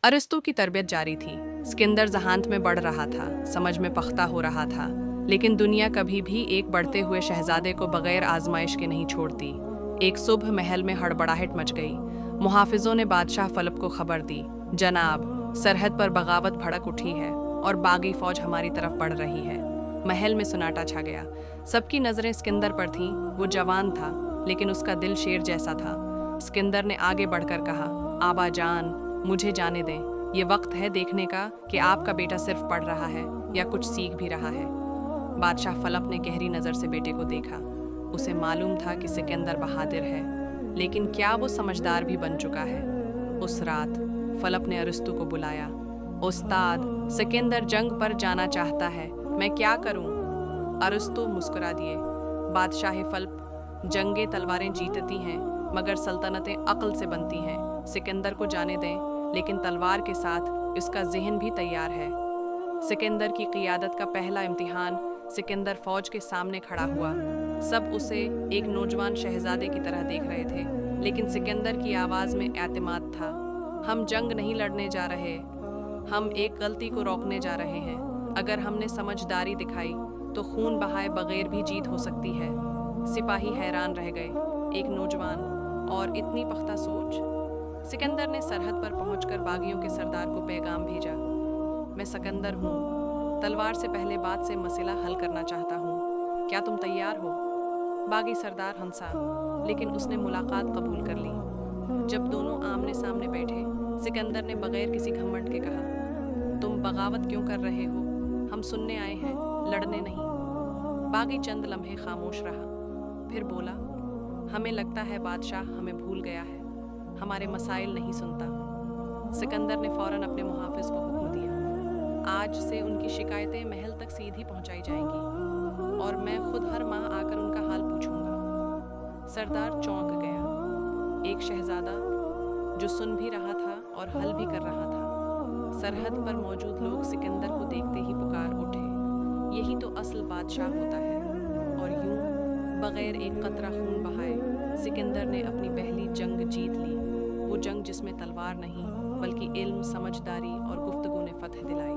अरिस्तु की तरबियत जारी थी। सिकंदर ज़हानत में बढ़ रहा था, समझ में पख्ता हो रहा था, लेकिन दुनिया कभी भी एक बढ़ते हुए शहजादे को बगैर आजमाइश के नहीं छोड़ती। एक सुबह महल में हड़बड़ाहट मच गई। मुहाफिजों ने बादशाह फलप को खबर दी, जनाब, सरहद पर बगावत भड़क उठी है और बागी फौज हमारी तरफ बढ़ रही है। महल में सन्नाटा छा गया। सबकी नज़रें सिकंदर पर थीं। वो जवान था, लेकिन उसका दिल शेर जैसा था। सिकंदर ने आगे बढ़कर कहा, आबा जान, मुझे जाने दें। ये वक्त है देखने का कि आपका बेटा सिर्फ पढ़ रहा है या कुछ सीख भी रहा है। बादशाह फलप ने गहरी नज़र से बेटे को देखा। उसे मालूम था कि सिकंदर बहादुर है, लेकिन क्या वो समझदार भी बन चुका है? उस रात फलप ने अरिस्तु को बुलाया। उस्ताद, सिकंदर जंग पर जाना चाहता है, मैं क्या करूं? अरिस्तु मुस्कुरा दिए। बादशाह फलप, जंगे तलवारें जीतती हैं, मगर सल्तनतें अक्ल से बनती हैं। सिकंदर को जाने दें, लेकिन तलवार के साथ इसका ज़हन भी तैयार है। सिकंदर की क़ियादत का पहला इम्तिहान सिकंदर फौज के सामने खड़ा हुआ। सब उसे एक नौजवान शहजादे की तरह देख रहे थे, लेकिन सिकंदर की आवाज़ में एतमाद था। हम जंग नहीं लड़ने जा रहे, हम एक गलती को रोकने जा रहे हैं। अगर हमने समझदारी दिखाई तो खून बहाए बगैर भी जीत हो सकती है। सिपाही हैरान रह गए। एक नौजवान और इतनी पख्ता सोच। सिकंदर ने सरहद पर पहुंचकर बागियों के सरदार को पैगाम भेजा, मैं सिकंदर हूँ, तलवार से पहले बात से मसला हल करना चाहता हूँ, क्या तुम तैयार हो? बागी सरदार हंसा, लेकिन उसने मुलाकात कबूल कर ली। जब दोनों आमने सामने बैठे, सिकंदर ने बगैर किसी घमंड के कहा, तुम बगावत क्यों कर रहे हो? हम सुनने आए हैं, लड़ने नहीं। बागी चंद लम्हे खामोश रहा, फिर बोला, हमें लगता है बादशाह हमें भूल गया है, हमारे मसाइल नहीं सुनता। सिकंदर ने फौरन अपने मुहाफिज को हुक्म दिया, आज से उनकी शिकायतें महल तक सीधी पहुंचाई जाएंगी और मैं खुद हर माह आकर उनका हाल पूछूंगा। सरदार चौंक गया। एक शहजादा जो सुन भी रहा था और हल भी कर रहा था। सरहद पर मौजूद लोग सिकंदर को देखते ही पुकार उठे, यही तो असल बादशाह होता है। और यूं बगैर एक कतरा खून बहाए सिकंदर ने अपनी पहली जंग जीत ली। वो जंग जिसमें तलवार नहीं, बल्कि इल्म, समझदारी और गुफ्तगू ने फतह दिलाई।